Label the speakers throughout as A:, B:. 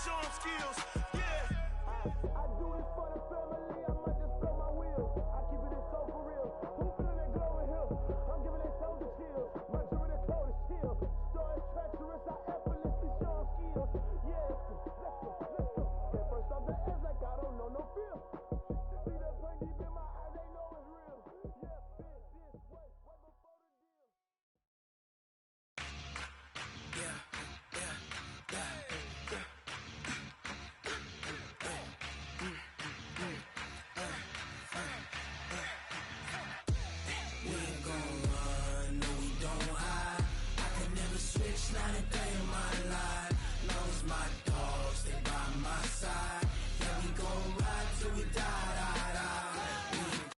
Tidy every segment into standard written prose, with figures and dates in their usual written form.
A: show them skills. Yeah.
B: I do this for the family, I might just blow my wheels. I keep it in so for real. Who feeling that glowing hill? I'm giving they soldier chills. My jewelry the cold is chill. Story treacherous, I effortlessly show them skills. Yeah, let's go. Get first off the edge like I don't know no feel. See that pain deep in my eyes, they know it's real. Yeah, this way before the deal.
C: We ain't gon' run, no we don't hide. I could never switch, not a day in my life. Long as my dogs stay by my side. Yeah, we gon' ride till we die, die, die. We ain't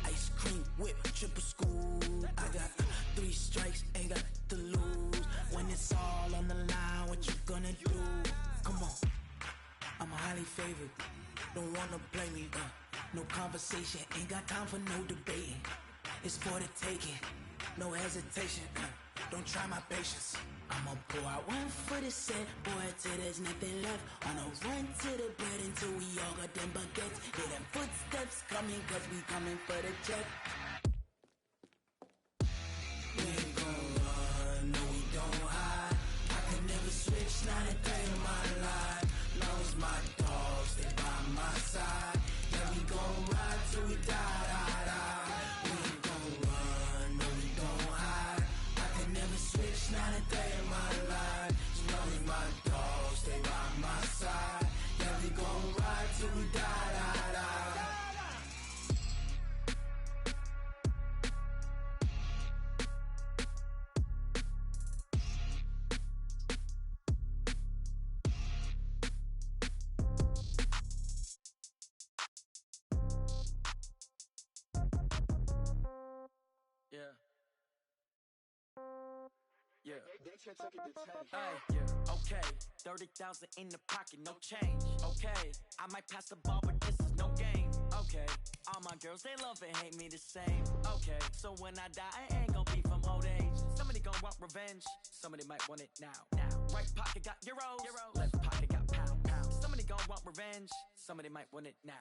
C: ice cream whip, triple scoop. I got 3 strikes, ain't got to lose. When it's all on the line, what you gonna do? Come on, I'm highly favored. Don't wanna play me, no conversation, ain't got time for no debating. It's for the taking, no hesitation. Don't try my patience. I'ma pour out one for the set, boy, till there's nothing left. On a run to the bread until we all got them baguettes. Hear them footsteps coming, cause we coming for the check. We ain't gon' run, no we don't hide. I could never switch, not a day in my life. Long as my dogs stay by my side. Yeah, we gon' ride till we die, die, die. We ain't gon' run, no we don't hide. I could never switch, not a day in my life. As long as my dogs stay by my side. Yeah, we gon' ride till we die, die, die.
D: Yeah. Hey, yeah. Okay, 30,000 in the pocket, no change. Okay, I might pass the ball, but this is no game. Okay, all my girls, they love and hate me the same. Okay, so when I die, I ain't gon' be from old age. Somebody gon' want revenge, somebody might want it now. Right pocket got euros, left pocket got pound. Somebody gon' want revenge, somebody might want it now.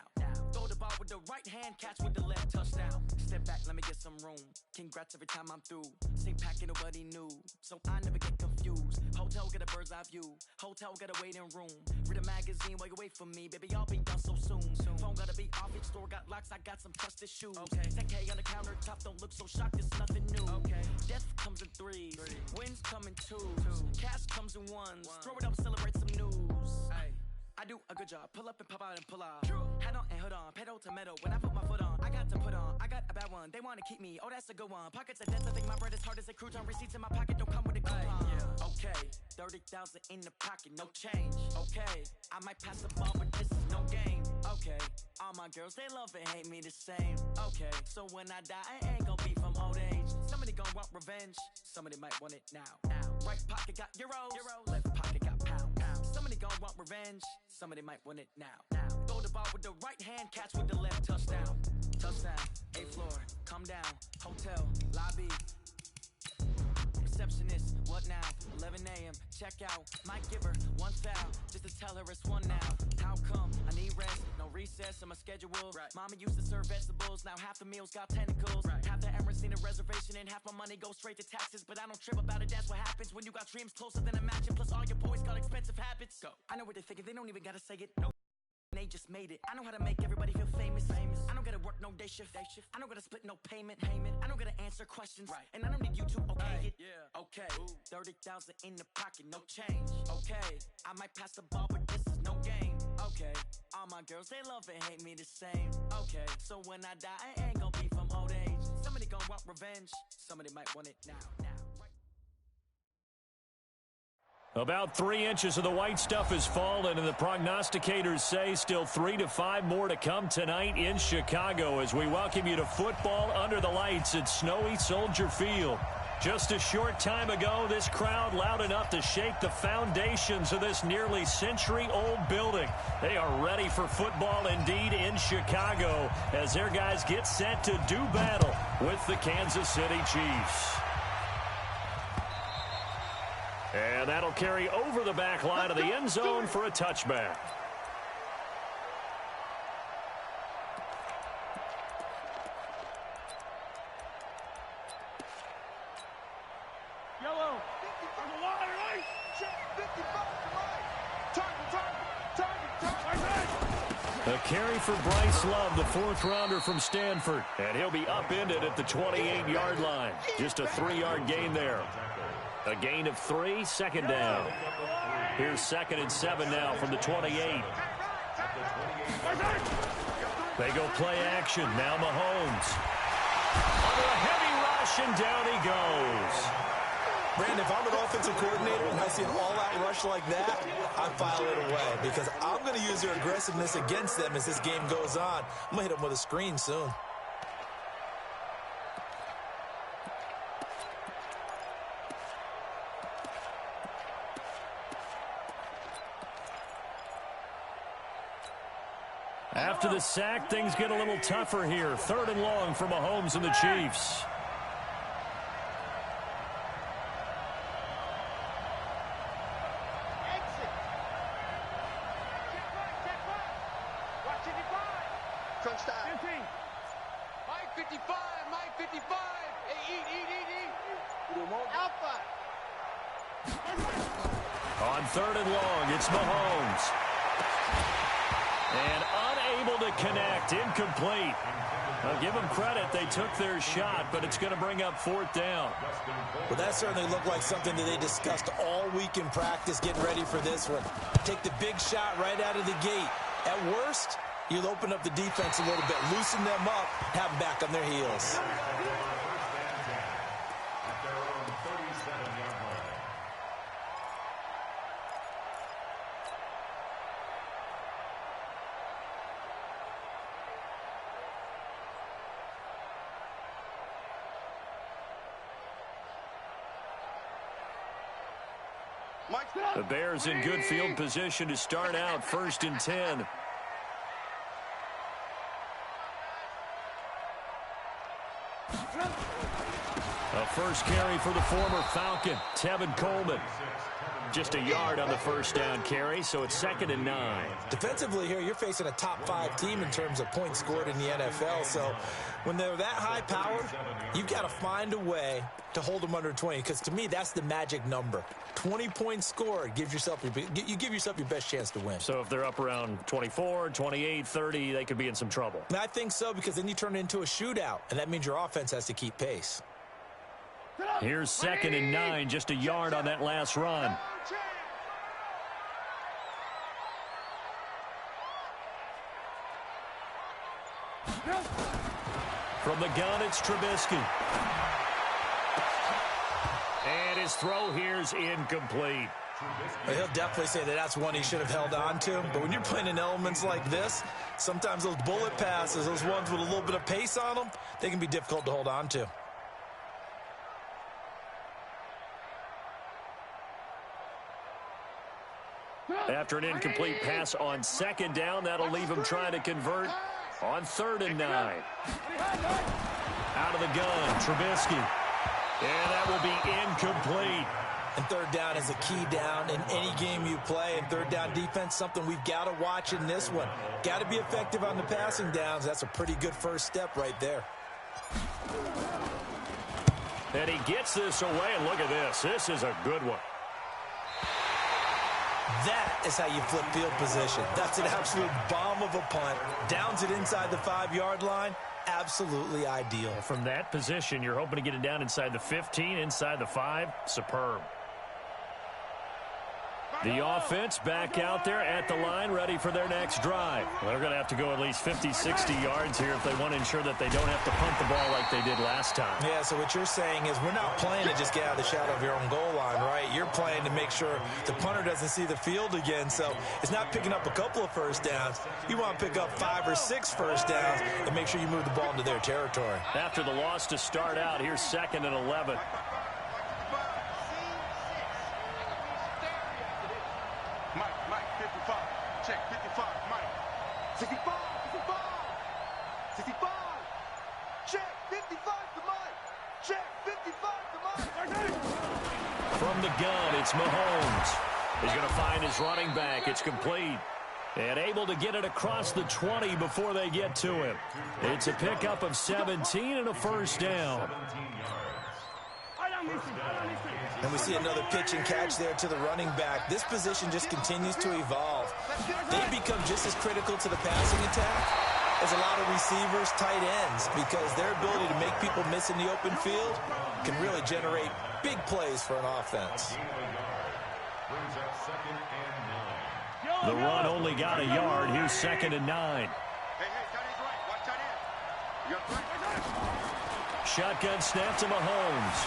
D: Throw the ball with the right hand, catch with the left, touchdown. Step back, let me get some room. Congrats every time I'm through. Same packet, nobody knew, so I never get confused. Hotel get a bird's eye view, hotel got a waiting room. Read a magazine while you wait for me, baby, I'll be done so soon. Phone gotta be off, each store got locks, I got some trusted shoes. 10K on the countertop, don't look so shocked, it's nothing new. Death comes in threes, wins come in twos, cash comes in ones. Throw it up, celebrate some news. I do a good job, pull up and pop out and pull out. Hat on and hood on, pedal to metal. When I put my foot on, I got to put on. I got a bad one, they wanna keep me, oh that's a good one. Pockets of death, I think my bread is hard as a crouton. Receipts in my pocket, don't come with a coupon. Okay, 30,000 in the pocket, no change. Okay, I might pass the ball, but this is no game. Okay, all my girls, they love and hate me the same. Okay, so when I die, I ain't gon' be from old age. Somebody gon' want revenge, somebody might want it now. Right pocket got euros, left pocket got pound. Somebody gon' want revenge, somebody might want it now. Throw the ball with the right hand, catch with the left, touchdown. Touchdown, 8th floor, come down, hotel, lobby. Receptionist, what now? 11 a.m., check out. Might give her one foul, just to tell her it's one now. How come? I need rest, no recess in my schedule. Mama used to serve vegetables, now half the meals got tentacles. Half the errands need a reservation and half my money goes straight to taxes. But I don't trip about it, that's what happens when you got dreams closer than a mansion. Plus all your boys got expensive habits. Go. I know what they're thinking, they don't even gotta say it. No. They just made it. I know how to make everybody feel famous. I don't gotta work no day shift. I don't gotta split no payment. I don't gotta answer questions. And I don't need you to okay it. Okay, 30,000 in the pocket, no change. Okay, I might pass the ball, but this is no game. Okay, all my girls, they love and hate me the same. Okay, so when I die, I ain't gon' be from old age. Somebody gon' want revenge, somebody might want it now.
E: About 3 inches of the white stuff has fallen, and the prognosticators say still 3 to 5 more to come tonight in Chicago as we welcome you to football under the lights at snowy Soldier Field. Just a short time ago, this crowd loud enough to shake the foundations of this nearly century-old building. They are ready for football indeed in Chicago as their guys get set to do battle with the Kansas City Chiefs. And that'll carry over the back line of the end zone for a touchback.
A: Yellow. On the line, right? 55 to right.
E: A carry for Bryce Love, the 4th rounder from Stanford. And he'll be upended at the 28-yard line. Just a 3-yard gain there. A gain of 3, second down. Here's 2nd and 7 now from the 28. They go play action. Now Mahomes. Under a heavy rush, and down he goes.
F: Brandon, if I'm an offensive coordinator and I see an all-out rush like that, I file it away because I'm going to use their aggressiveness against them as this game goes on. I'm going to hit them with a screen soon.
E: After the sack, things get a little tougher here. 3rd and long for Mahomes and the Chiefs.
A: Exit. Check right. Watch 55. Crunch time. 15. Mike 55. Mike 55. Hey, eat. Alpha.
E: On 3rd and long, it's Mahomes. And unable to connect, incomplete. I'll give them credit, they took their shot, but it's going to bring up 4th down.
F: Well, that certainly looked like something that they discussed all week in practice, getting ready for this one. Take the big shot right out of the gate. At worst, you'll open up the defense a little bit, loosen them up, have them back on their heels.
E: The Bears in good field position to start out 1st and 10. A first carry for the former Falcon, Tevin Coleman. Just a yard on the 1st down carry, so it's 2nd and 9.
F: Defensively here, you're facing a top 5 team in terms of points scored in the NFL. So when they're that high powered, you've got to find a way to hold them under 20. Because to me, that's the magic number. 20 points scored, you give yourself your best chance to win.
E: So if they're up around 24, 28, 30, they could be in some trouble.
F: And I think so, because then you turn it into a shootout, and that means your offense has to keep pace.
E: Here's 2nd and 9, just a yard on that last run. From the gun, it's Trubisky. And his throw here's incomplete.
F: Well, he'll definitely say that that's one he should have held on to. But when you're playing in elements like this, sometimes those bullet passes, those ones with a little bit of pace on them, they can be difficult to hold on to.
E: After an incomplete pass on 2nd down, that'll leave him trying to convert on 3rd and 9. Out of the gun, Trubisky. And that will be incomplete.
F: And 3rd down is a key down in any game you play. And 3rd down defense, something we've got to watch in this one. Got to be effective on the passing downs. That's a pretty good first step right there.
E: And he gets this away, and look at this. This is a good one.
F: That is how you flip field position. That's an absolute bomb of a punt. Downs it inside the 5-yard line. Absolutely ideal.
E: From that position, you're hoping to get it down inside the 15, inside the 5. Superb. The offense back out there at the line, ready for their next drive. Well, they're going to have to go at least 50, 60 yards here if they want to ensure that they don't have to punt the ball like they did last time.
F: Yeah, so what you're saying is we're not playing to just get out of the shadow of your own goal line, right? You're playing to make sure the punter doesn't see the field again. So it's not picking up a couple of first downs. You want to pick up 5 or 6 first downs and make sure you move the ball into their territory.
E: After the loss to start out, here's 2nd and 11.
A: Mike, 55. Check, 55. Mike. 65, 65. Check, 55 to Mike. Check, 55 to Mike.
E: From the gun, it's Mahomes. He's going to find his running back. It's complete. And able to get it across the 20 before they get to him. It's a pickup of 17 and a first down.
F: And we see another pitch and catch there to the running back. This position just continues to evolve. They become just as critical to the passing attack as a lot of receivers, tight ends, because their ability to make people miss in the open field can really generate big plays for an offense.
E: The run only got a yard. Here's 2nd and 9.
A: Hey, tight end's right. Watch tight end. You got 3.
E: Shotgun snap to Mahomes.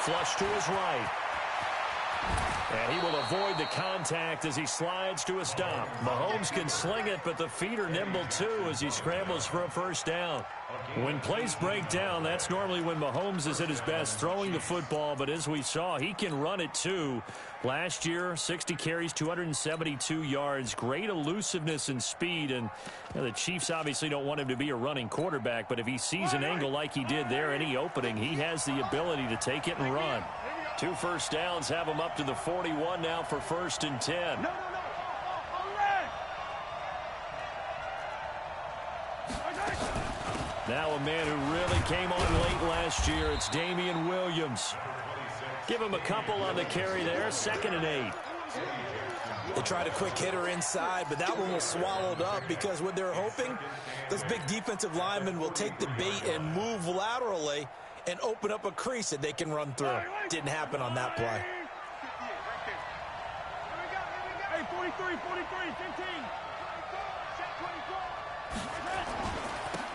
E: Flush to his right. And he will avoid the contact as he slides to a stop. Mahomes can sling it, but the feet are nimble too as he scrambles for a first down. When plays break down, that's normally when Mahomes is at his best throwing the football, but as we saw, he can run it too. Last year, 60 carries, 272 yards, great elusiveness and speed, and the Chiefs obviously don't want him to be a running quarterback, but if he sees an angle like he did there, any opening, he has the ability to take it and run. 2 first downs have him up to the 41 now for 1st and 10. Now a man who really came on late last year, it's Damian Williams. Give him a couple on the carry there, 2nd and 8.
F: They tried a quick hitter inside, but that one was swallowed up because what they're hoping, those big defensive linemen will take the bait and move laterally and open up a crease that they can run through. Didn't happen on that play.
B: Hey, 43, 15.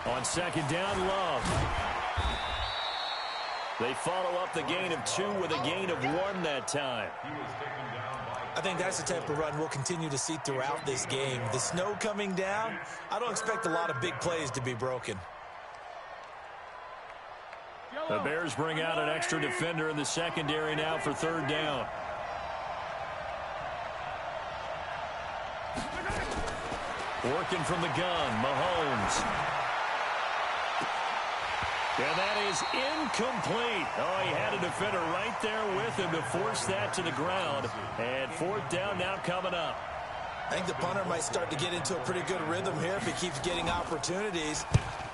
E: On 2nd down, Love. They follow up the gain of 2 with a gain of 1 that time.
F: I think that's the type of run we'll continue to see throughout this game. The snow coming down, I don't expect a lot of big plays to be broken.
E: The Bears bring out an extra defender in the secondary now for 3rd down. Working from the gun, Mahomes. And that is incomplete. Oh, he had a defender right there with him to force that to the ground. And 4th down now coming up.
F: I think the punter might start to get into a pretty good rhythm here if he keeps getting opportunities.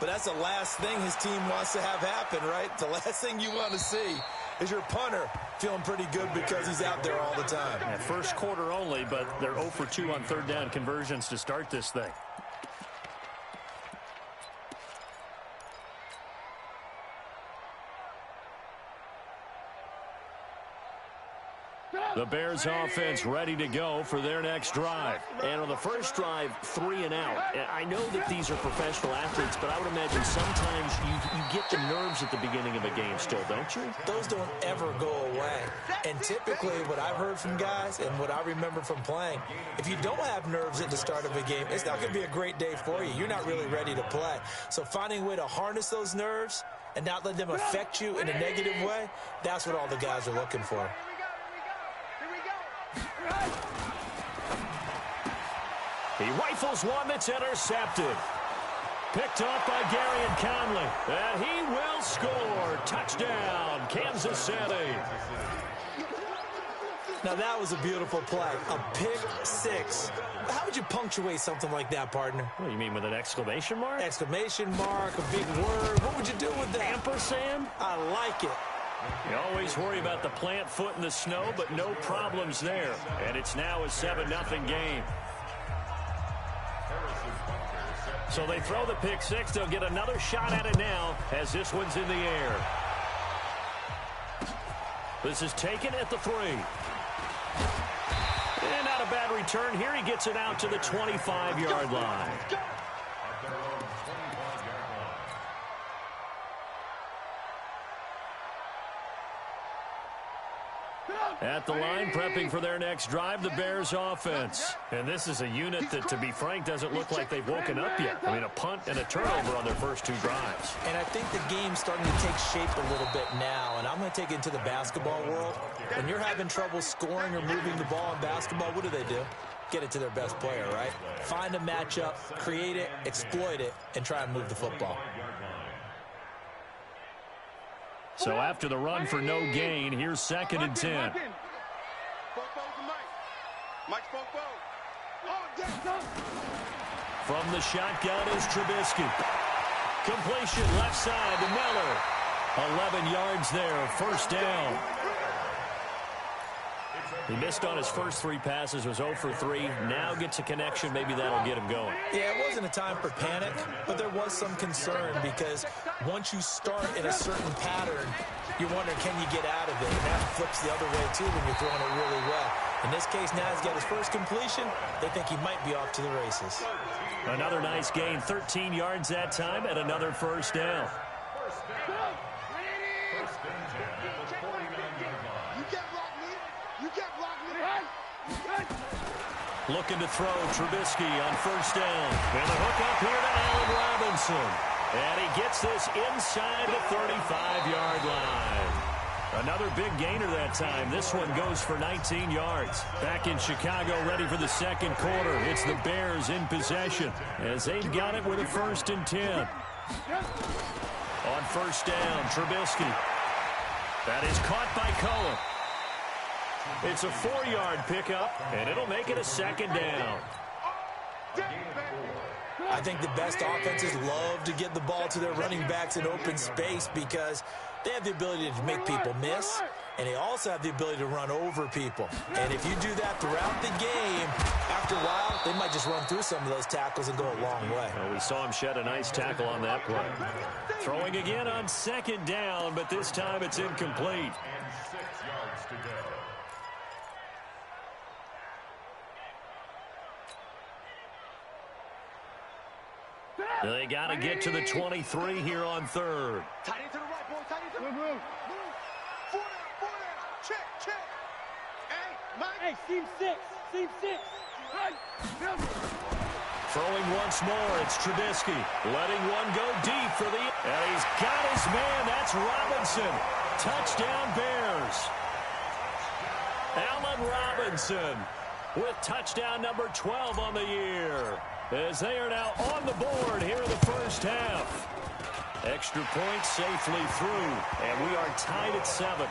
F: But that's the last thing his team wants to have happen, right? The last thing you want to see is your punter feeling pretty good because he's out there all the time.
E: Yeah, first quarter only, but they're 0 for 2 on 3rd down conversions to start this thing. The Bears offense ready to go for their next drive.
G: And on the first drive, 3 and out. I know that these are professional athletes, but I would imagine sometimes you get the nerves at the beginning of a game still, don't you?
F: Those don't ever go away. And typically what I've heard from guys and what I remember from playing, if you don't have nerves at the start of a game, it's not going to be a great day for you. You're not really ready to play. So finding a way to harness those nerves and not let them affect you in a negative way, that's what all the guys are looking for.
E: He rifles one that's intercepted. Picked off by Gary and Conley. And he will score. Touchdown, Kansas City.
F: Now that was a beautiful play. A pick 6. How would you punctuate something like that, partner?
E: What do you mean, with an exclamation mark?
F: Exclamation mark, a big word. What would you do with that?
E: Ampersand?
F: I like it.
E: You always worry about the plant foot in the snow, but no problems there. And it's now a 7-0 game. So they throw the pick 6. They'll get another shot at it now as this one's in the air. This is taken at the 3. return here. He gets it out to the 25-yard line. At the line, prepping for their next drive, the Bears offense. And this is a unit that, to be frank, doesn't look like they've woken up yet. I mean, a punt and a turnover on their first two drives.
F: And I think the game's starting to take shape a little bit now, and I'm going to take it into the basketball world. When you're having trouble scoring or moving the ball in basketball, what do? Get it to their best player, right? Find a matchup, create it, exploit it, and try and move the football.
E: So after the run for no gain, here's 2nd and 10. From the shotgun is Trubisky. Completion left side to Miller. 11 yards there, first down. He missed on his first 3 passes, was 0 for 3. Now gets a connection. Maybe that'll get him going.
F: Yeah, it wasn't a time for panic, but there was some concern because once you start in a certain pattern, you're wondering, can you get out of it? And that flips the other way, too, when you're throwing it really well. In this case, now he's got his first completion. They think he might be off to the races.
E: Another nice gain, 13 yards that time, and another first down. Looking to throw, Trubisky on first down. And the hook up here to Allen Robinson. And he gets this inside the 35-yard line. Another big gainer that time. This one goes for 19 yards. Back in Chicago, ready for the second quarter. It's the Bears in possession as they've got it with a 1st and 10. On first down, Trubisky. That is caught by Cohen. It's a 4-yard pickup, and it'll make it a 2nd down.
F: I think the best offenses love to get the ball to their running backs in open space because they have the ability to make people miss, and they also have the ability to run over people. And if you do that throughout the game, after a while, they might just run through some of those tackles and go a long way.
E: Well, we saw him shed a nice tackle on that play. Throwing again on 2nd down, but this time it's incomplete.
A: 6 yards to go.
E: They got to get to the 23 here on 3rd.
A: Tight end to the right, boy. Tight end to the right. Move. 4 down. Check. Hey, Mike.
B: Hey, seam 6. Hey,
E: Throwing once more, it's Trubisky. Letting one go deep for the... And he's got his man. That's Robinson. Touchdown, Bears. Allen Robinson with touchdown number 12 on the year, as they are now on the board here in the first half. Extra point safely through, and we are tied at 7.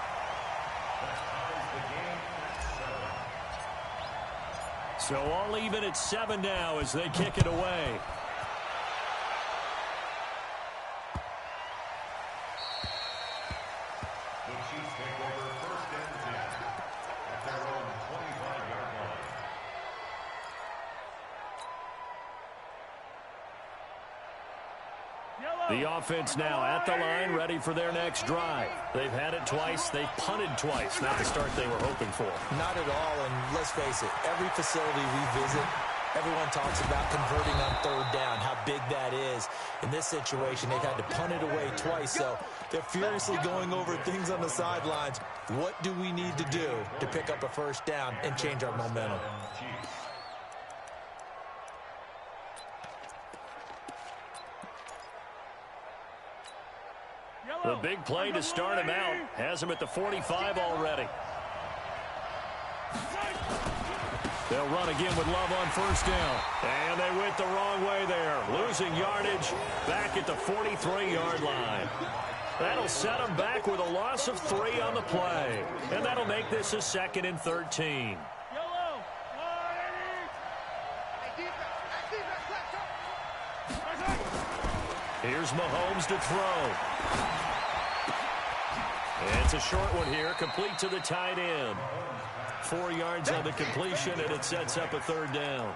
E: So all even at 7 now as they kick it away.
A: The Chiefs take over 1st and 10 at their own 25-yard line.
E: The offense now at the line, ready for their next drive. They've had it twice. They've punted twice. Not the start they were hoping for.
F: Not at all, and let's face it, every facility we visit, everyone talks about converting on 3rd down, how big that is. In this situation, they've had to punt it away twice, so they're furiously going over things on the sidelines. What do we need to do to pick up a 1st down and change our momentum?
E: The big play to start him out has him at the 45 already. They'll run again with Love on 1st down. And they went the wrong way there. Losing yardage back at the 43-yard line. That'll set them back with a loss of 3 on the play. And that'll make this a 2nd and 13. Here's Mahomes to throw. It's a short one here, complete to the tight end. 4 yards on the completion, and it sets up a 3rd down.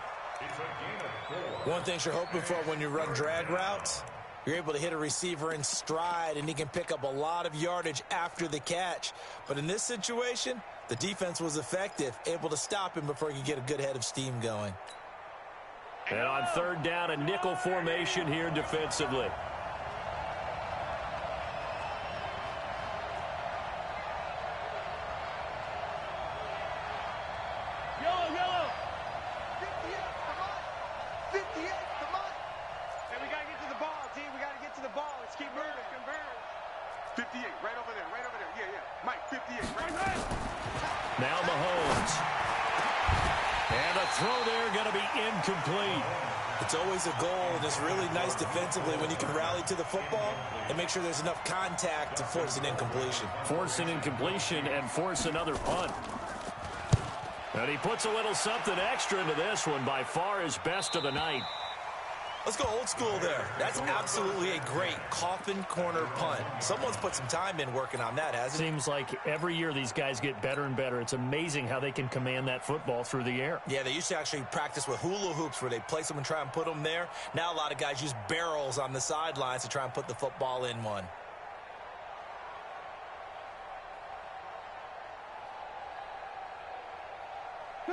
F: One thing you're hoping for when you run drag routes You're able to hit a receiver in stride, and he can pick up a lot of yardage after the catch. But in this situation, the defense was effective, able to stop him before he could get a good head of steam going.
E: And on third down, a nickel formation here defensively.
A: Yellow. 58, come on. And we got to get to the ball, team. We got to get to the ball. Let's keep moving. 58, right over there. Yeah. Mike, 58, right there.
E: Now Mahomes. And the throw there going to be incomplete.
F: It's always a goal, and it's really nice defensively when you can rally to the football and make sure there's enough contact to force an incompletion.
E: Force an incompletion and force another punt. And he puts a little something extra into this one, by far his best of the night.
F: Let's go old school there. That's absolutely a great coffin corner punt. Someone's put some time in working on that, hasn't it?
E: Seems like every year these guys get better and better. It's amazing how they can command that football through the air.
F: Yeah, they used to actually practice with hula hoops where they place them and try and put them there. Now a lot of guys use barrels on the sidelines to try and put the football in one.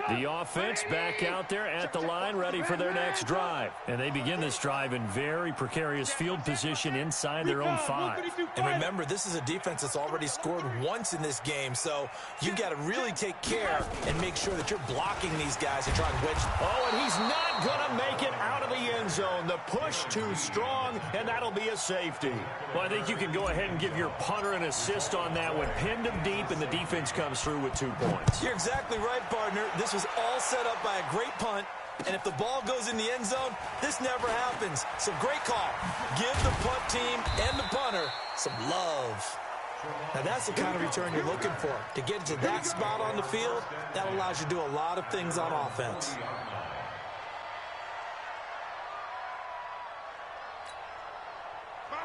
E: The offense back out there at the line, ready for their next drive. And they begin this drive in very precarious field position inside their own 5.
F: And remember, this is a defense that's already scored once in this game, so you've got to really take care and make sure that you're blocking these guys and try and wedge.
E: Oh, and he's not going to make it out of the end zone. The push too strong, and that'll be a safety. Well, I think you can go ahead and give your punter an assist on that one. Pinned him deep, and the defense comes through with 2 points.
F: You're exactly right, partner. This was all set up by a great punt, and if the ball goes in the end zone, this never happens. So great call. Give the punt team and the punter some love. Now that's the kind of return you're looking for. To get to that spot on the field, that allows you to do a lot of things on offense.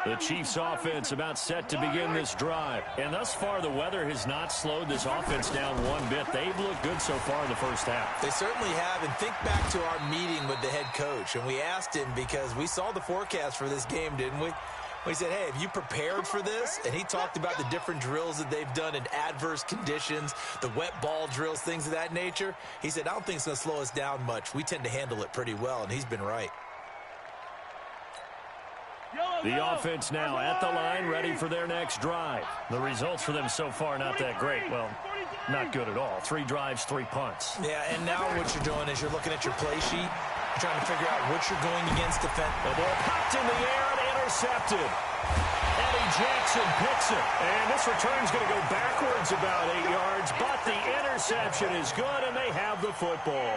E: The Chiefs offense about set to begin this drive. And thus far, the weather has not slowed this offense down one bit. They've looked good so far in the first half.
F: They certainly have. And think back to our meeting with the head coach. And we asked him because we saw the forecast for this game, didn't we? We said, hey, have you prepared for this? And he talked about the different drills that they've done in adverse conditions, the wet ball drills, things of that nature. He said, I don't think it's going to slow us down much. We tend to handle it pretty well, and he's been right.
E: The offense now at the line, ready for their next drive. The results for them so far not that great. Well, not good at all. 3 drives, 3 punts.
F: Yeah, and now what you're doing is you're looking at your play sheet. You're trying to figure out what you're going against defense.
E: The ball popped in the air and intercepted. Eddie Jackson picks it. And this return's going to go backwards about 8 yards, but the interception is good, and they have the football.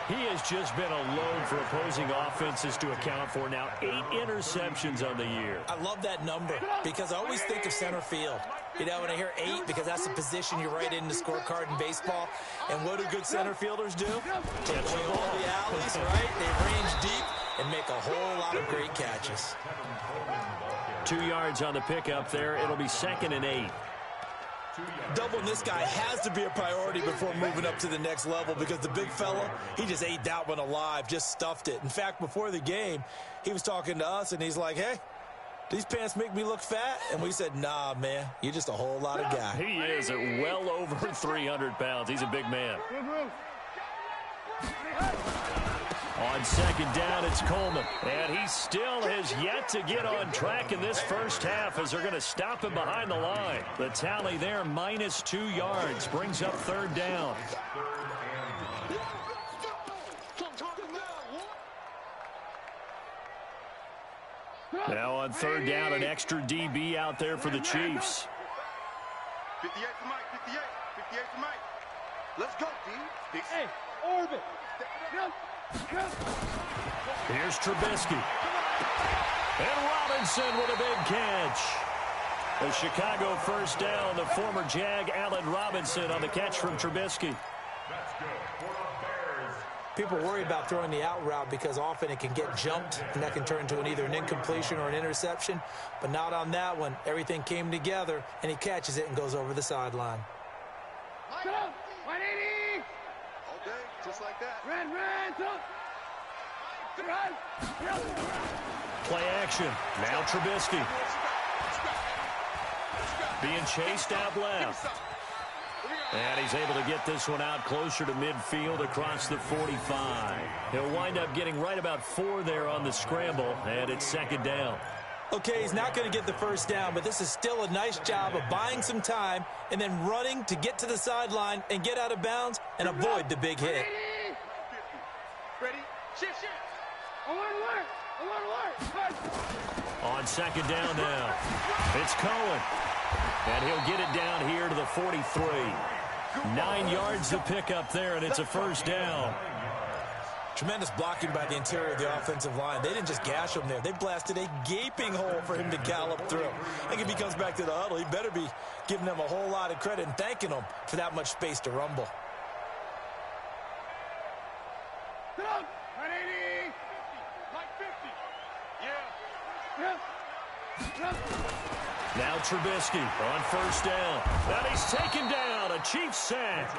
E: He has just been a load for opposing offenses to account for now. 8 interceptions on the year.
F: I love that number because I always think of center field. You know, when I hear 8, because that's the position you write in the scorecard in baseball. And what do good center fielders do? Take away all the alleys, right? They range deep and make a whole lot of great catches.
E: 2 yards on the pickup there. It'll be 2nd and 8.
F: Doubling this guy has to be a priority before moving up to the next level because the big fella, he just ate that one alive, just stuffed it. In fact, before the game, he was talking to us, and he's like, hey, these pants make me look fat? And we said, nah, man, you're just a whole lot of guy.
E: He is at well over 300 pounds. He's a big man. On 2nd down, it's Coleman. And he still has yet to get on track in this first half as they're going to stop him behind the line. The tally there, minus 2 yards, brings up 3rd down. Now on 3rd down, an extra DB out there for the Chiefs.
A: 58 for Mike, 58 for Mike. Let's go, D.
B: Hey, orbit.
E: Here's Trubisky. And Robinson with a big catch. The Chicago first down, the former Jag Allen Robinson on the catch from Trubisky.
F: People worry about throwing the out route because often it can get jumped, and that can turn into either an incompletion or an interception. But not on that one. Everything came together, and he catches it and goes over the sideline.
B: 180.
A: All day, just like that.
B: Run.
E: Play action. Now Trubisky. Being chased out left. And he's able to get this one out closer to midfield across the 45. He'll wind up getting right about 4 there on the scramble, and it's second down.
F: Okay, he's not going to get the first down, but this is still a nice job of buying some time and then running to get to the sideline and get out of bounds and avoid the big hit.
A: Ready? Shift.
E: On second down now, it's Cohen. And he'll get it down here to the 43. 9 yards to pick up there, and it's a first down.
F: Tremendous blocking by the interior of the offensive line. They didn't just gash him there. They blasted a gaping hole for him to gallop through. I think if he comes back to the huddle, he better be giving them a whole lot of credit and thanking them for that much space to rumble.
A: Get up! 180! Like 50. Yeah.
E: Now Trubisky on first down. And he's taken down. A Chiefs sack.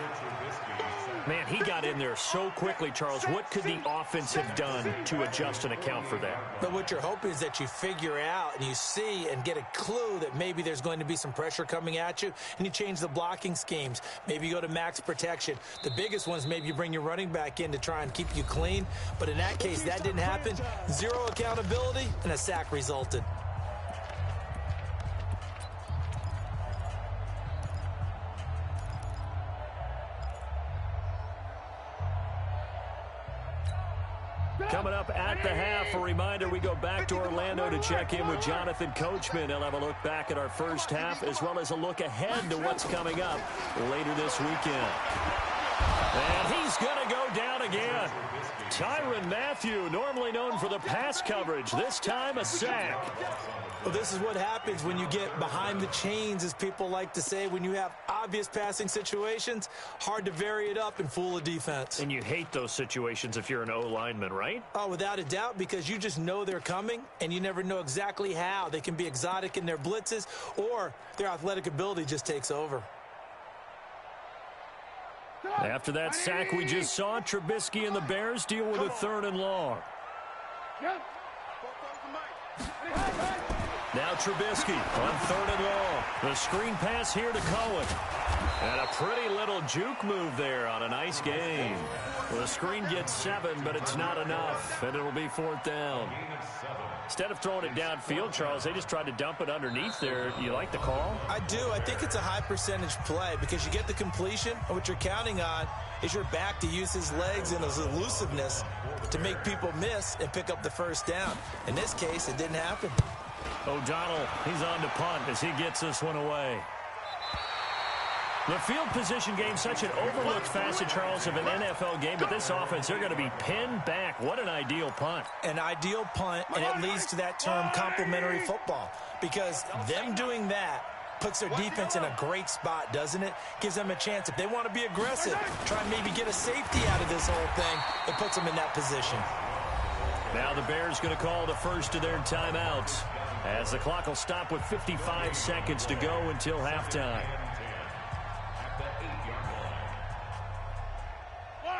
E: Man, he got in there so quickly, Charles. What could the offense have done to adjust and account for that?
F: But what you're hoping is that you figure out and you see and get a clue that maybe there's going to be some pressure coming at you, and you change the blocking schemes. Maybe you go to max protection. The biggest ones, maybe you bring your running back in to try and keep you clean. But in that case, that didn't happen. 0 accountability, and a sack resulted.
E: Coming up at the half, a reminder, we go back to Orlando to check in with Jonathan Coachman. He'll have a look back at our first half as well as a look ahead to what's coming up later this weekend. And he's going to go down again. Tyrann Mathieu, normally known for the pass coverage, this time a sack.
F: Well, this is what happens when you get behind the chains, as people like to say. When you have obvious passing situations, hard to vary it up and fool a defense.
E: And you hate those situations if you're an O-lineman, right?
F: Oh, without a doubt, because you just know they're coming, and you never know exactly how. They can be exotic in their blitzes, or their athletic ability just takes over.
E: After that sack we just saw, Trubisky and the Bears deal with a 3rd and long. Now Trubisky on 3rd and long. The screen pass here to Cohen. And a pretty little juke move there on a nice game. Well, the screen gets 7, but it's not enough, and it'll be 4th down. Instead of throwing it downfield, Charles, they just tried to dump it underneath there. You like the call?
F: I do. I think it's a high percentage play because you get the completion, and what you're counting on is your back to use his legs and his elusiveness to make people miss and pick up the first down. In this case, it didn't happen.
E: O'Donnell, he's on to punt as he gets this one away. The field position game, such an overlooked facet, Charles, of an NFL game, but this offense, they're going to be pinned back. What an ideal punt.
F: An ideal punt, and it leads to that term complementary football, because them doing that puts their defense in a great spot, doesn't it? Gives them a chance. If they want to be aggressive, try and maybe get a safety out of this whole thing, it puts them in that position.
E: Now the Bears going to call the first of their timeouts as the clock will stop with 55 seconds to go until halftime.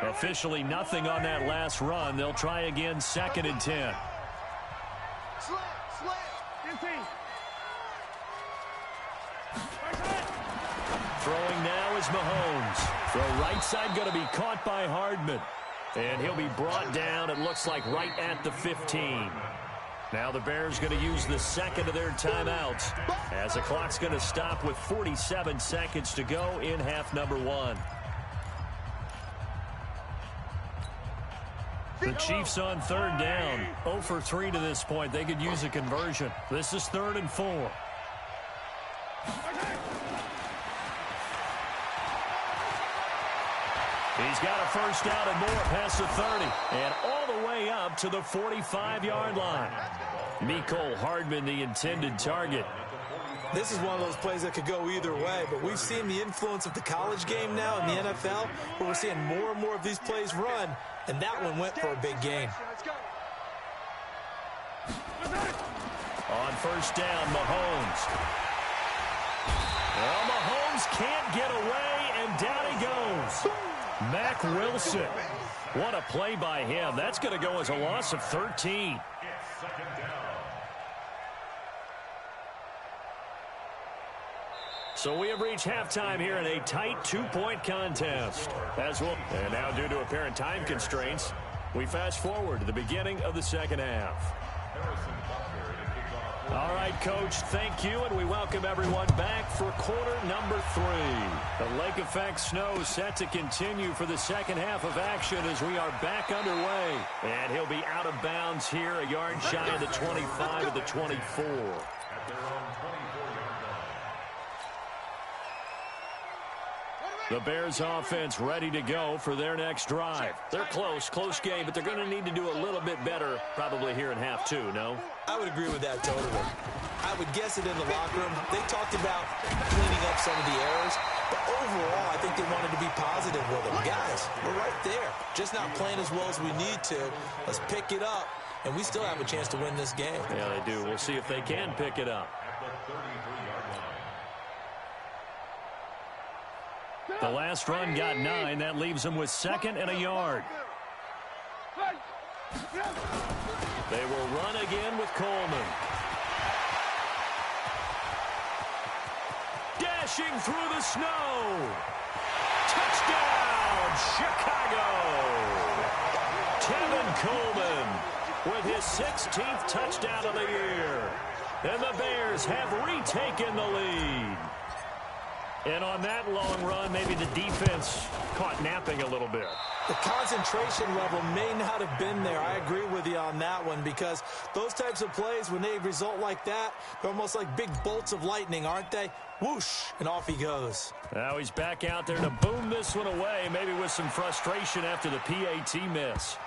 E: Officially nothing on that last run. They'll try again 2nd and 10. Throwing now is Mahomes. The right side going to be caught by Hardman. And he'll be brought down, it looks like, right at the 15. Now the Bears going to use the 2nd of their timeouts as the clock's going to stop with 47 seconds to go in half number 1. The Chiefs on 3rd down. 0 for 3 to this point. They could use a conversion. This is 3rd and 4. He's got a first down and more past the 30. And all the way up to the 45-yard line. Mecole Hardman, the intended target.
F: This is one of those plays that could go either way, but we've seen the influence of the college game now in the NFL, where we're seeing more and more of these plays run, and that one went for a big gain.
E: On first down, Mahomes. Well, Mahomes can't get away, and down he goes. Mack Wilson. What a play by him. That's going to go as a loss of 13. So we have reached halftime here in a tight 2-point contest. And now, due to apparent time constraints, we fast forward to the beginning of the second half. All right, Coach, thank you, and we welcome everyone back for quarter number 3. The lake effect snow set to continue for the second half of action as we are back underway. And he'll be out of bounds here, a yard shy of the 25 of the 24. The Bears offense ready to go for their next drive. They're close game, but they're going to need to do a little bit better probably here in half 2, no?
F: I would agree with that totally. I would guess it in the locker room. They talked about cleaning up some of the errors, but overall, I think they wanted to be positive with them. Guys, we're right there. Just not playing as well as we need to. Let's pick it up, and we still have a chance to win this game.
E: Yeah, they do. We'll see if they can pick it up. The last run got 9. That leaves them with 2nd and a yard. They will run again with Coleman. Dashing through the snow. Touchdown, Chicago. Tevin Coleman with his 16th touchdown of the year. And the Bears have retaken the lead. And on that long run, maybe the defense caught napping a little bit.
F: The concentration level may not have been there. I agree with you on that one because those types of plays, when they result like that, they're almost like big bolts of lightning, aren't they? Whoosh, and off he goes.
E: Now he's back out there to boom this one away, maybe with some frustration after the PAT miss.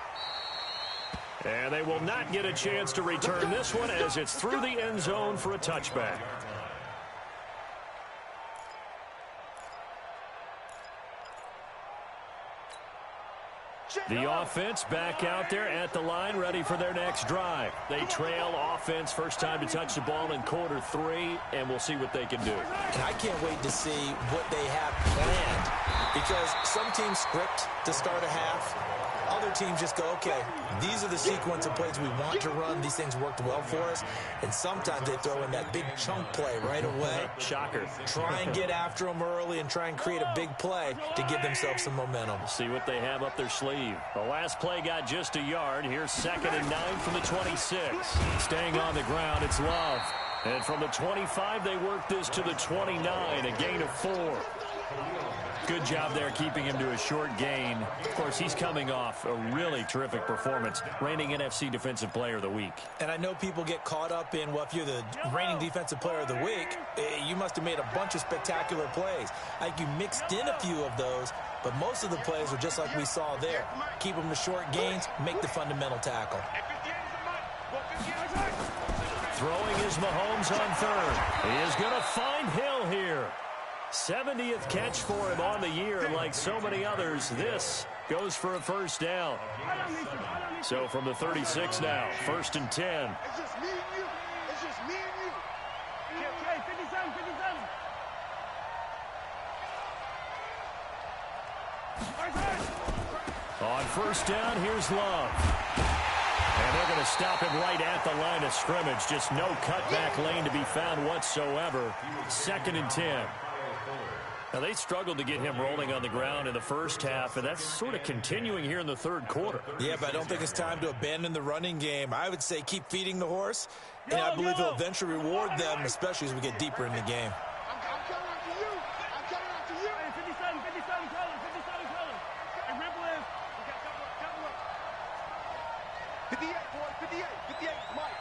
E: And they will not get a chance to return this one as it's through the end zone for a touchback. The offense back out there at the line, ready for their next drive. They trail offense, first time to touch the ball in quarter 3, and we'll see what they can do.
F: And I can't wait to see what they have planned because some teams script to start a half. Other teams just go, okay, these are the sequence of plays we want to run. These things worked well for us. And sometimes they throw in that big chunk play right away.
E: Shocker.
F: Try and get after them early and try and create a big play to give themselves some momentum.
E: See what they have up their sleeve. The last play got just a yard. Here's 2nd and 9 from the 26. Staying on the ground, it's Love. And from the 25, they work this to the 29, a gain of 4. Good job there keeping him to a short gain. Of course, he's coming off a really terrific performance, reigning NFC Defensive Player of the Week.
F: And I know people get caught up in, well, if you're the reigning Defensive Player of the Week, you must have made a bunch of spectacular plays. Like you mixed in a few of those, but most of the plays are just like we saw there. Keep them to short gains, make the fundamental tackle.
E: Throwing is Mahomes on 3rd. He is going to find Hill here. 70th catch for him on the year. Like so many others, this goes for a first down. So from the 36 now, 1st and 10.
A: It's just me and you. It's just me and you. Okay, 57, 57.
E: On first down, here's Love. And they're going to stop him right at the line of scrimmage. Just no cutback lane to be found whatsoever. 2nd and 10. Now, they struggled to get him rolling on the ground in the first half, and that's sort of continuing here in the 3rd quarter.
F: Yeah, but I don't think it's time to abandon the running game. I would say keep feeding the horse, and I believe he'll eventually reward them, especially as we get deeper in the game.
A: I'm coming after you. I'm coming after you. Hey, 57, color. Hey, Ripple is. Okay, double up. 58, boy, 58, Mike.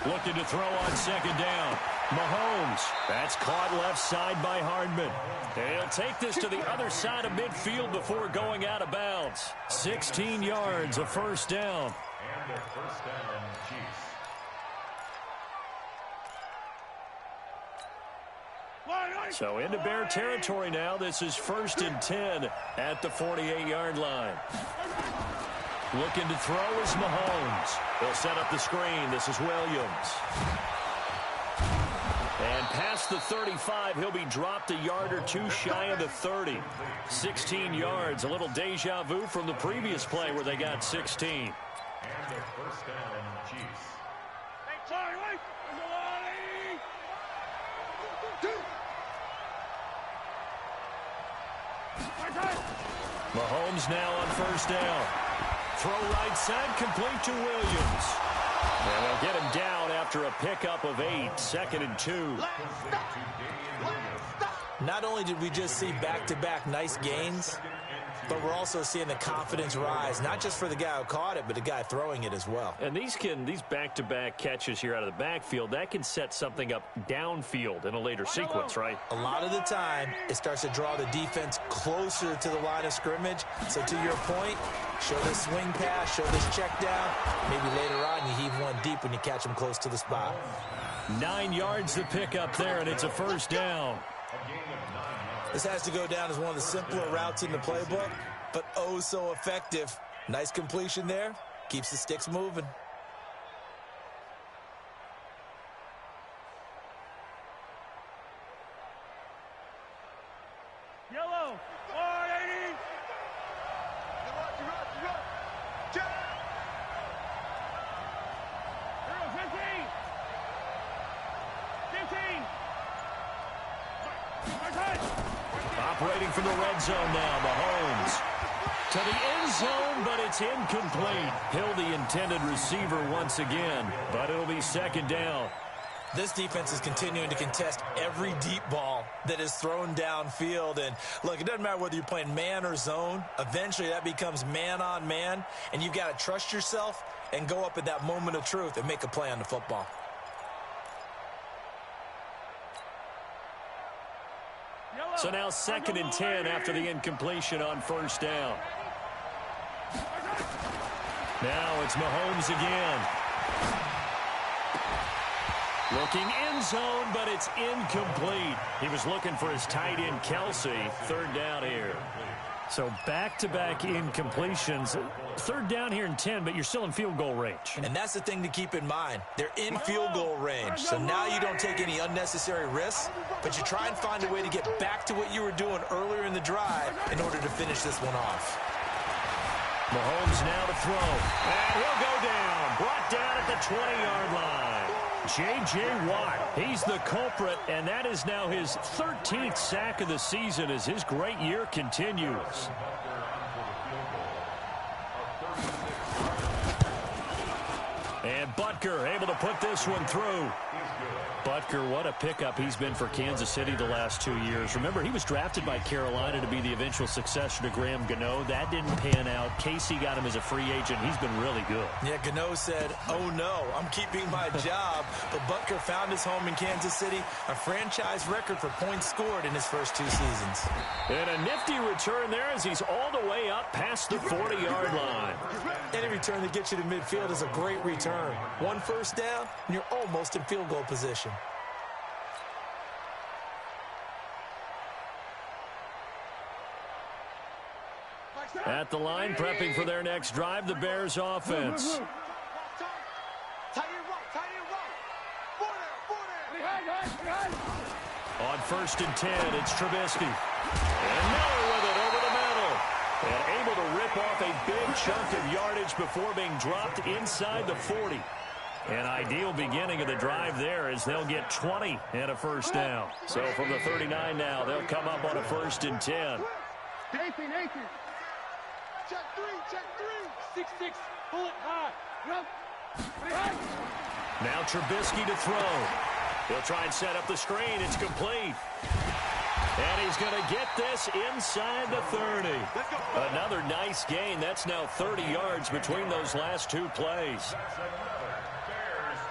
E: Looking to throw on 2nd down. Mahomes. That's caught left side by Hardman. He'll take this to the other side of midfield before going out of bounds. 16 yards, a first down.
H: And a first down, Chiefs.
E: So into Bear territory now. This is 1st and 10 at the 48-yard line. Looking to throw is Mahomes. They'll set up the screen. This is Williams. And past the 35, he'll be dropped a yard or two shy of the 30. 16 yards, a little deja vu from the previous play where they got 16.
H: And a first down, Chiefs.
E: Mahomes now on first down. Throw right side, complete to Williams. And they'll get him down after a pickup of 8, 2nd and 2.
F: Not only did we just see back-to-back nice gains, but we're also seeing the confidence rise, not just for the guy who caught it, but the guy throwing it as well.
E: And these back-to-back catches here out of the backfield, that can set something up downfield in a later sequence, right?
F: A lot of the time, it starts to draw the defense closer to the line of scrimmage. So to your point, show this swing pass, show this check down. Maybe later on you heave one deep when you catch them close to the spot.
E: 9 yards to pick up there, and it's a first down.
F: This has to go down as one of the simpler routes in the playbook, but oh so effective. Nice completion there. Keeps the sticks moving.
A: Yellow, 480. You run. Check. 15. 15.
E: Operating from the red zone now, Mahomes. To the end zone, but it's incomplete. Hill, the intended receiver once again, but it'll be second down.
F: This defense is continuing to contest every deep ball that is thrown downfield. And look, it doesn't matter whether you're playing man or zone. Eventually that becomes man on man, and you've got to trust yourself and go up at that moment of truth and make a play on the football.
E: So now 2nd and 10 after the incompletion on first down. Now it's Mahomes again. Looking end zone, but it's incomplete. He was looking for his tight end, Kelsey. 3rd down here. So back-to-back incompletions. 3rd down here in 10, but you're still in field goal range.
F: And that's the thing to keep in mind. They're in field goal range. So now you don't take any unnecessary risks, but you try and find a way to get back to what you were doing earlier in the drive in order to finish this one off.
E: Mahomes now to throw. And he'll go down. Brought down at the 20-yard line. J.J. Watt, he's the culprit, and that is now his 13th sack of the season as his great year continues. And Butker able to put this one through. Butker, what a pickup he's been for Kansas City the last 2 years. Remember, he was drafted by Carolina to be the eventual successor to Graham Gano. That didn't pan out. Casey got him as a free agent. He's been really good.
F: Yeah, Gano said, oh no, I'm keeping my job. But Butker found his home in Kansas City, a franchise record for points scored in his first 2 seasons.
E: And a nifty return there as he's all the way up past the 40-yard line.
F: Any return that gets you to midfield is a great return. 1 first down, and you're almost in field goal position.
E: At the line, prepping for their next drive, the Bears offense. On 1st and 10, it's Trubisky. And Miller with it over the middle. And able to rip off a big chunk of yardage before being dropped inside the 40. An ideal beginning of the drive there as they'll get 20 and a first down. So from the 39 now, they'll come up on a 1st and 10.
A: Check 3. 6-6. Pull it high.
E: Now Trubisky to throw. He'll try and set up the screen. It's complete. And he's going to get this inside the 30. Another nice gain. That's now 30 yards between those last 2 plays.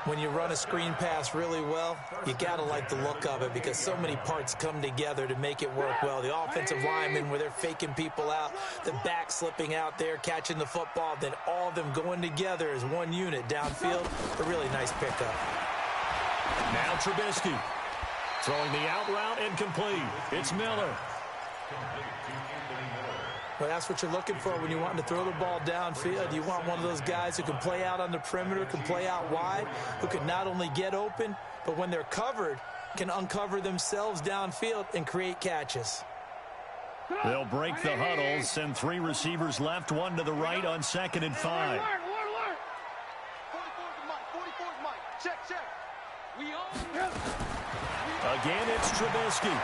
F: When you run a screen pass really well, you got to like the look of it because so many parts come together to make it work well. The offensive linemen where they're faking people out, the back slipping out there, catching the football, then all of them going together as one unit downfield. A really nice pickup.
E: Now Trubisky throwing the out route and complete. It's Miller.
F: Well, that's what you're looking for when you're wanting to throw the ball downfield. You want one of those guys who can play out on the perimeter, can play out wide, who can not only get open, but when they're covered, can uncover themselves downfield and create catches.
E: They'll break the huddle, send 3 receivers left, 1 to the right on 2nd and 5.
A: 44's Mike. Check. We own him.
E: Again, it's Trubisky.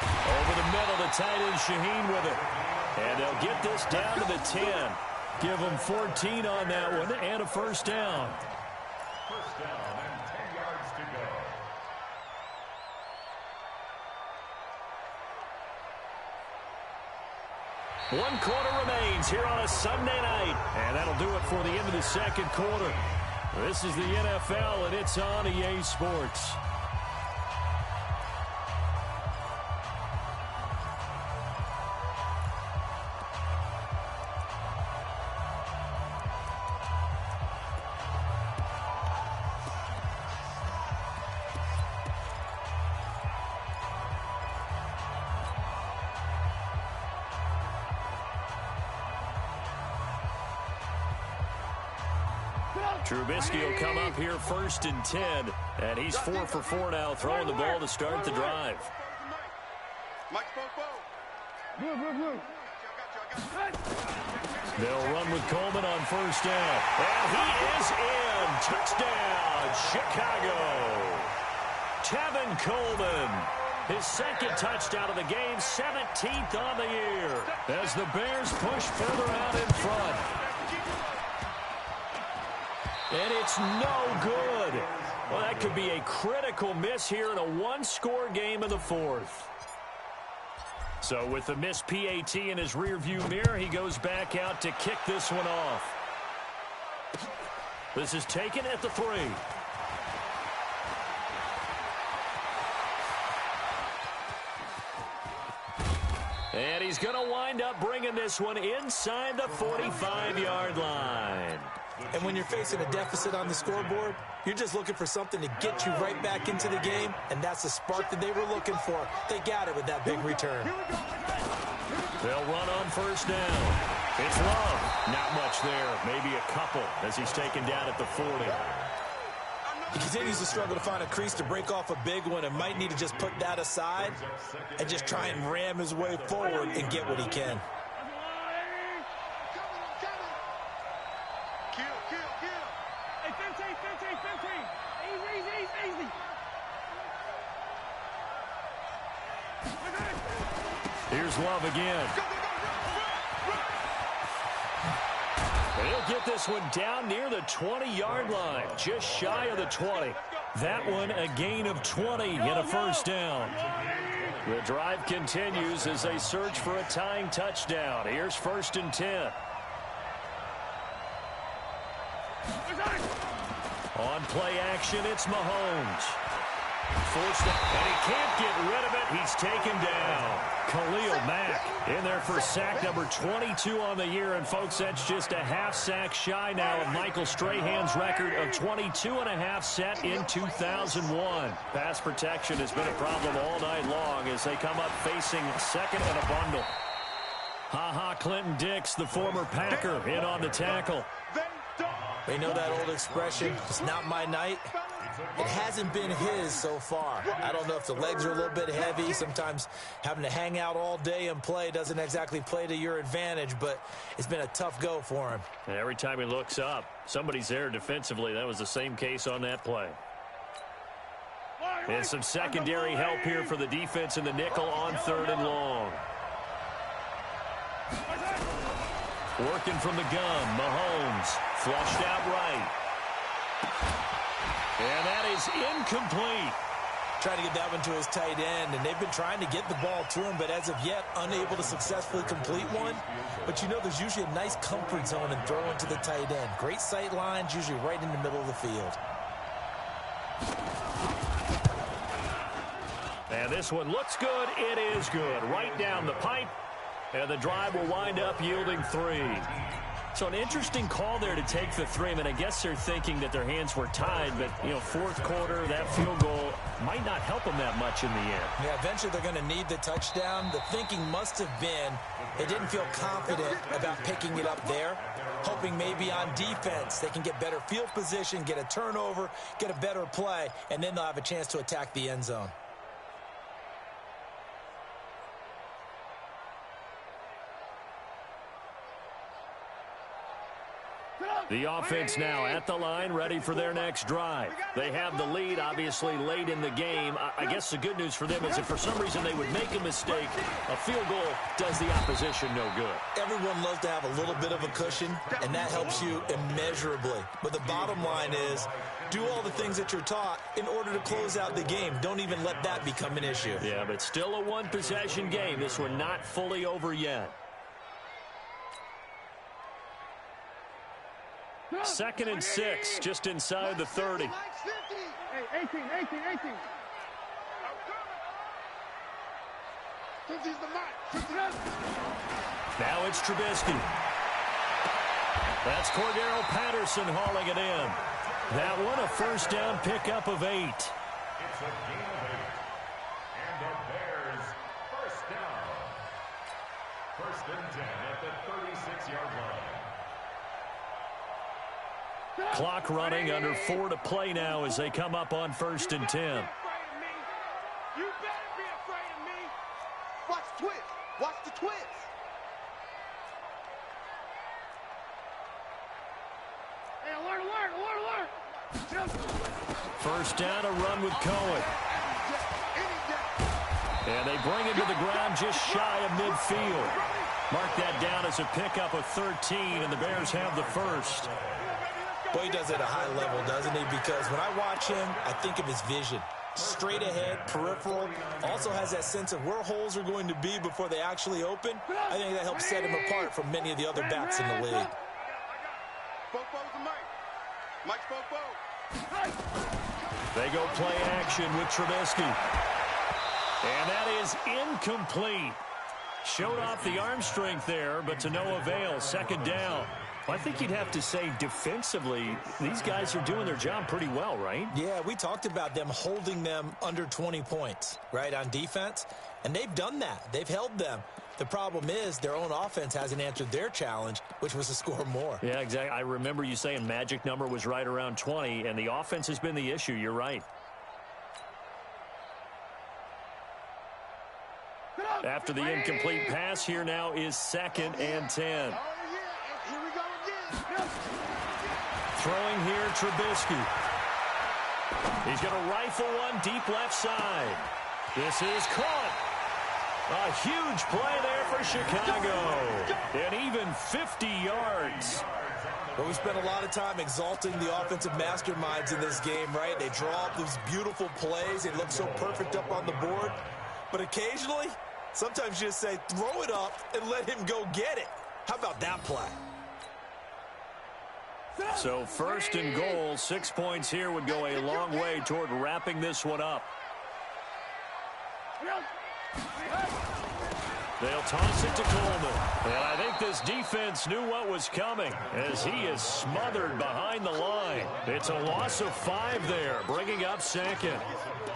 E: Over the middle, the tight end Shaheen with it. And they'll get this down to the 10. Give them 14 on that one and a first down.
H: First down and 10 yards to go.
E: One quarter remains here on a Sunday night. And that'll do it for the end of the second quarter. This is the NFL, and it's on EA Sports. Trubisky will come up here first and 10. And he's 4 for 4 now, throwing the ball to start the drive. They'll run with Coleman on first down. And he is in. Touchdown, Chicago. Tevin Coleman. His second touchdown of the game, 17th on the year. As the Bears push further out in front. And it's no good. Well, that could be a critical miss here in a one-score game in the fourth. So with the missed PAT in his rearview mirror, he goes back out to kick this one off. This is taken at the 3. And he's going to wind up bringing this one inside the 45-yard line.
F: And when you're facing a deficit on the scoreboard, you're just looking for something to get you right back into the game, and that's the spark that they were looking for. They got it with that big return.
E: They'll run on first down. It's Love. Not much there. Maybe a couple as he's taken down at the 40.
F: He continues to struggle to find a crease to break off a big one and might need to just put that aside and just try and ram his way forward and get what he can.
E: Here's Love again. And he'll get this one down near the 20-yard line, just shy of the 20. That one a gain of 20 and a first down. The drive continues as they search for a tying touchdown. Here's first and 10. On play action, it's Mahomes. Forced it, and he can't get rid of it. He's taken down. Khalil Mack in there for sack number 22 on the year. And, folks, that's just a half sack shy now of Michael Strahan's record of 22.5 set in 2001. Pass protection has been a problem all night long as they come up facing second and a bundle. Ha-ha, Clinton Dix, the former Packer, in on the tackle.
F: They know that old expression, it's not my night. It hasn't been his so far. I don't know if the legs are a little bit heavy. Sometimes having to hang out all day and play doesn't exactly play to your advantage, but it's been a tough go for him.
E: And every time he looks up, somebody's there defensively. That was the same case on that play. And some secondary help here for the defense in the nickel on third and long. Working from the gun, Mahomes flushed out right. And that is incomplete.
F: Trying to get that one to his tight end, and they've been trying to get the ball to him, but as of yet, unable to successfully complete one. But you know there's usually a nice comfort zone in throwing to the tight end. Great sight lines, usually right in the middle of the field.
E: And this one looks good. It is good. Right down the pipe. And the drive will wind up yielding 3. So an interesting call there to take the 3. I mean, I guess they're thinking that their hands were tied, but, you know, fourth quarter, that field goal might not help them that much in the end.
F: Yeah, eventually they're going to need the touchdown. The thinking must have been they didn't feel confident about picking it up there, hoping maybe on defense they can get better field position, get a turnover, get a better play, and then they'll have a chance to attack the end zone.
E: The offense now at the line, ready for their next drive. They have the lead, obviously, late in the game. I guess the good news for them is if for some reason they would make a mistake, a field goal does the opposition no good.
F: Everyone loves to have a little bit of a cushion, and that helps you immeasurably. But the bottom line is, do all the things that you're taught in order to close out the game. Don't even let that become an issue.
E: Yeah, but still a one-possession game. This one not fully over yet. 2nd and 6, just inside the 30.
A: Hey, 18. 50's the mark.
E: Now it's Trubisky. That's Cordero Patterson hauling it in. That one a first down pickup of 8.
H: It's a gain of 8. And the Bears first down. 1st and 10 at the 36-yard line.
E: Clock running, under 4 to play now as they come up on 1st and 10.
A: You better be afraid of me. Watch the twist. Watch the twist. Hey, alert.
E: First down, a run with Cohen. And they bring him to the ground just shy of midfield. Mark that down as a pickup of 13, and the Bears have the first.
F: Boy, he does it at a high level, doesn't he? Because when I watch him, I think of his vision. Straight ahead, peripheral. Also has that sense of where holes are going to be before they actually open. I think that helps set him apart from many of the other backs in the league.
A: Bobo's the Mike. Mike's Bobo.
E: They go play action with Trubisky. And that is incomplete. Showed off the arm strength there, but to no avail. 2nd down. Well, I think you'd have to say defensively, these guys are doing their job pretty well, right?
F: Yeah, we talked about them holding them under 20 points, right, on defense. And they've done that. They've held them. The problem is their own offense hasn't answered their challenge, which was to score more.
E: Yeah, exactly. I remember you saying magic number was right around 20, and the offense has been the issue. You're right. After the incomplete pass, here now is 2nd and 10. Throwing here, Trubisky. He's going to rifle one deep left side. This is caught. A huge play there for Chicago. And even 50 yards.
F: Well, we spent a lot of time exalting the offensive masterminds in this game, right? They draw up these beautiful plays. They look so perfect up on the board. But occasionally, sometimes you just say, throw it up and let him go get it. How about that play?
E: So 1st and goal, 6 points here would go a long way toward wrapping this one up. They'll toss it to Coleman. And I think this defense knew what was coming as he is smothered behind the line. It's a loss of 5 there, bringing up 2nd.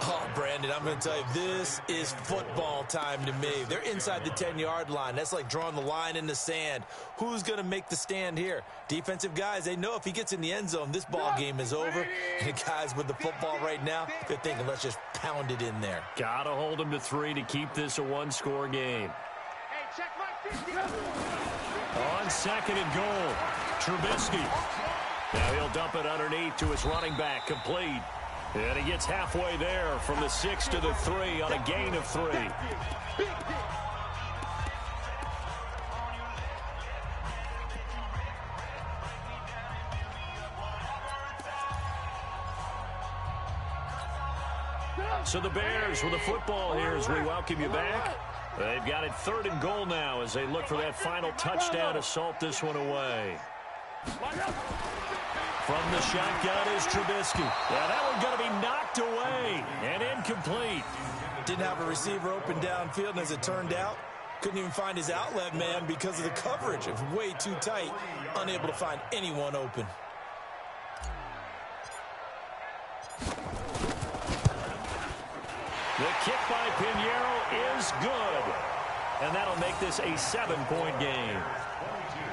F: Oh, Brandon, I'm going to tell you, this is football time to me. They're inside the 10-yard line. That's like drawing the line in the sand. Who's going to make the stand here? Defensive guys, they know if he gets in the end zone, this ball game is over. And the guys with the football right now, they're thinking, let's just pound it in there.
E: Got to hold him to 3 to keep this a one-score game. On 2nd and goal, Trubisky. Now he'll dump it underneath to his running back, complete. And he gets halfway there from the 6 to the 3 on a gain of 3. So the Bears with the football here as we welcome you back. They've got it 3rd and goal now as they look for that final touchdown to salt this one away. From the shotgun is Trubisky. Yeah, that one going to be knocked away and incomplete.
F: Didn't have a receiver open downfield, and as it turned out, couldn't even find his outlet man because of the coverage. It was way too tight, unable to find anyone open.
E: The kick by Pinheiro is good. And that'll make this a 7-point game.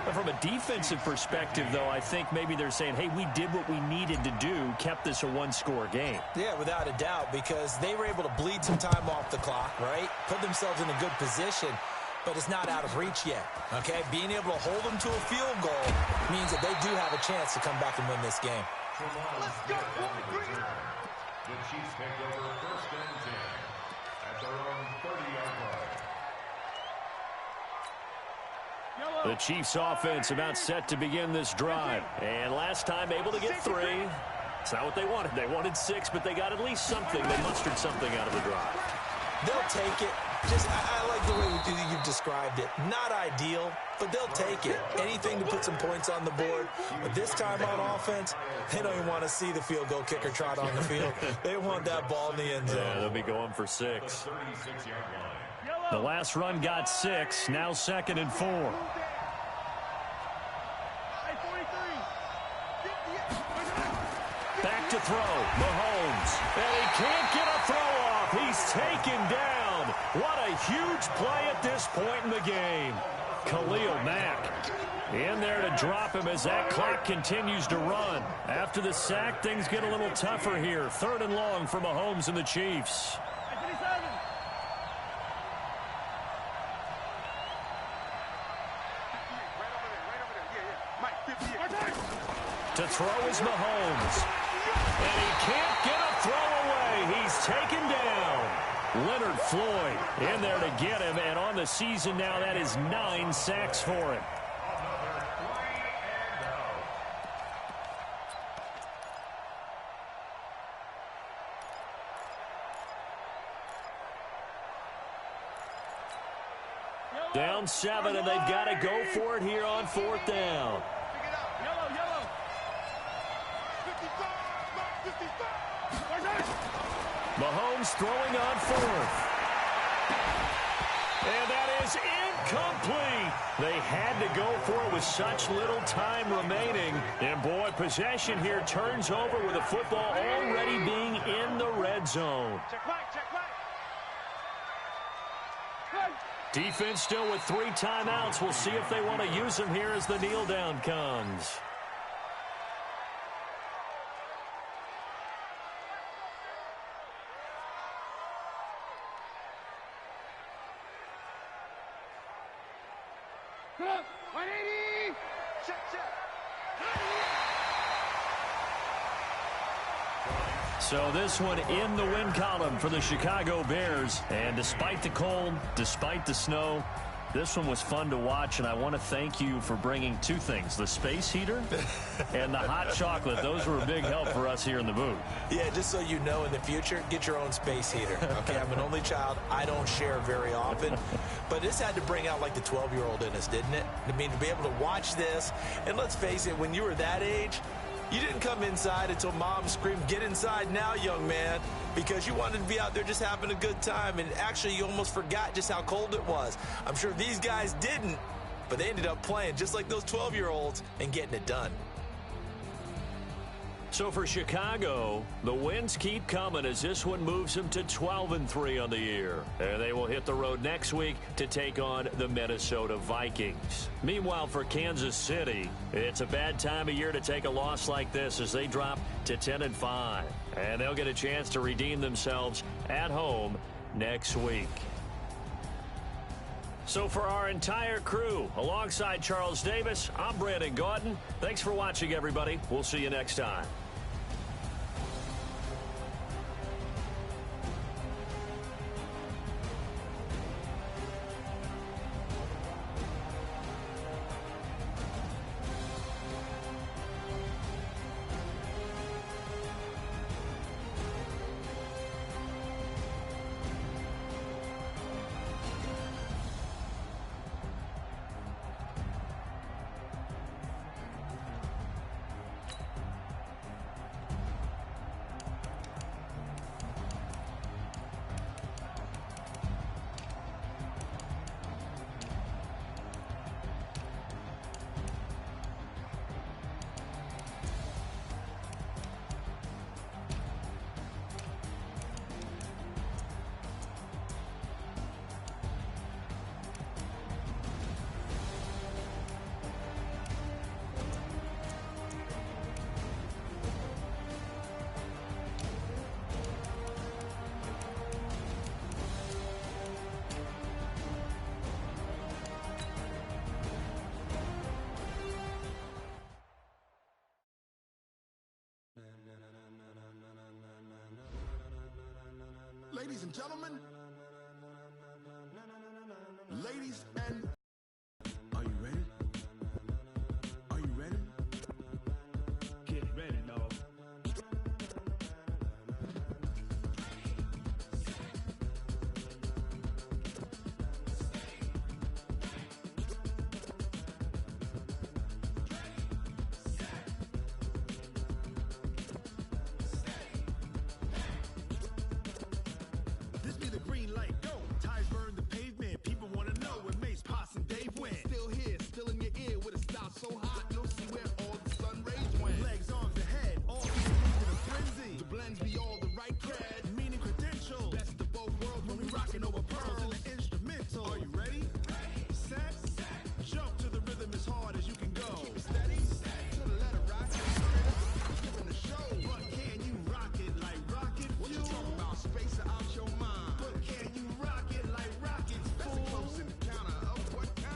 E: But from a defensive perspective, though, I think maybe they're saying, hey, we did what we needed to do, kept this a one-score game.
F: Yeah, without a doubt, because they were able to bleed some time off the clock, right? Put themselves in a good position. but it's not out of reach yet, okay? Being able to hold them to a field goal means that they do have a chance to come back and win this game.
H: Let's go, the Chiefs take over 1st and 10 at their own 30-yard line.
E: The Chiefs offense about set to begin this drive. And last time able to get 3. It's not what they wanted. They wanted 6, but they got at least something. They mustered something out of the drive.
F: They'll take it. I like the way you've described it. Not ideal, but they'll take it. Anything to put some points on the board. But this time on offense, they don't even want to see the field goal kicker trot on the field. They want that ball in the end zone.
E: Yeah, they'll be going for 6. The last run got 6. Now 2nd and 4. Back to throw. Mahomes. And he can't get a throw off. He's taken down. What a huge play at this point in the game. Khalil Mack in there to drop him as that clock continues to run. After the sack, things get a little tougher here. 3rd and long for Mahomes and the Chiefs. To throw is Mahomes. And he can't get a throw away. He's taken down. Leonard Floyd in there to get him. And on the season now, that is 9 sacks for him. Down 7, and they've got to go for it here on 4th down. Mahomes throwing on 4th. And that is incomplete. They had to go for it with such little time remaining. And, boy, possession here turns over with the football already being in the red zone. Defense still with 3 timeouts. We'll see if they want to use them here as the kneel down comes. So this one in the win column for the Chicago Bears. And despite the cold, despite the snow, this one was fun to watch, and I want to thank you for bringing 2 things, the space heater and the hot chocolate. Those were a big help for us here in the booth.
F: Yeah, just so you know, in the future, get your own space heater. Okay, I'm an only child. I don't share very often. But this had to bring out, like, the 12-year-old in us, didn't it? I mean, to be able to watch this, and let's face it, when you were that age, you didn't come inside until Mom screamed, "Get inside now, young man," because you wanted to be out there just having a good time, and actually you almost forgot just how cold it was. I'm sure these guys didn't, but they ended up playing just like those 12-year-olds and getting it done.
E: So for Chicago, the wins keep coming as this one moves them to 12-3 on the year. And they will hit the road next week to take on the Minnesota Vikings. Meanwhile, for Kansas City, it's a bad time of year to take a loss like this as they drop to 10-5. And they'll get a chance to redeem themselves at home next week. So for our entire crew, alongside Charles Davis, I'm Brandon Gaudin. Thanks for watching, everybody. We'll see you next time.
B: ladies and gentlemen, ladies and... Are you ready? Are you ready?
A: Get ready, dog.
B: This be the green light, go. Tires burn the pavement. People want to know where Mace, Poss, and Dave went. Still here, still in your ear with a style so hot, you'll see where all the sun rays went. Legs, arms, and head, all these moving in a frenzy. The blends be all the right cred, meaning credentials. Best of both worlds when we rocking over pearls in the instrumental. Are you ready? Set, jump to the rhythm as hard as you can go. Keep it steady, to the letter right. Giving the show, but can you rock it like rocket fuel? What you talking about? Space out your mind. But can you rock it like rockets? That's a close encounter of what kind?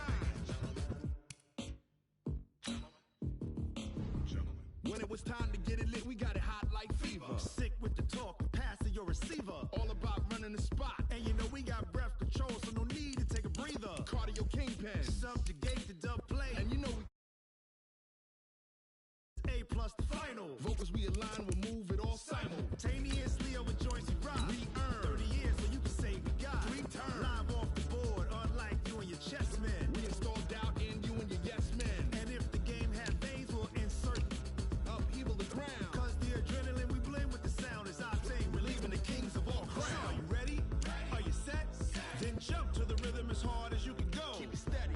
B: When it was time to get it lit, we got it hot like fever. Sick with the talk, pass to your receiver. All about running the spot. And you know we got breath control, so no need to take a breather. Cardio kingpin, subjugate the dub play. And you know we A plus the final. Vocals we align, we'll move it all simultaneously over joints we rock. Re-earn 30 years so you can say we got 3 turns. Live off the board, unlike you and your chess men. We install doubt in you and your yes men. And if the game had veins, we'll insert upheaval the ground. Cause the adrenaline we blend with the sound is our thing. Relieving the kings of all crowns. So are you ready? Are you set? Then jump to the rhythm as hard as you can go. Keep it steady,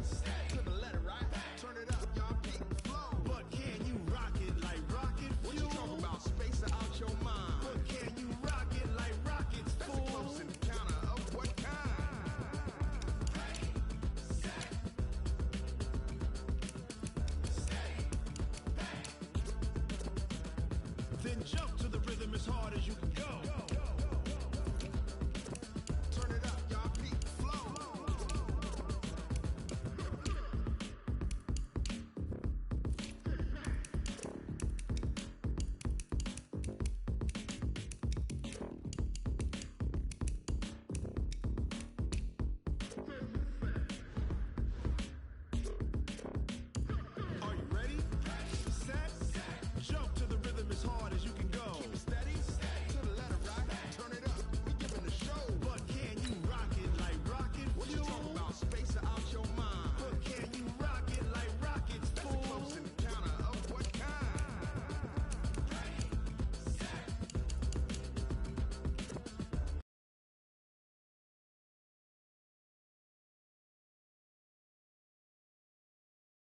B: to the letter right. Turn it up, y'all, keep the flow. But can you rock it like rocket fuel? What you talking about? Space out your mind. But can you rock it like rockets, fool? That's a close encounter of what kind? Then jump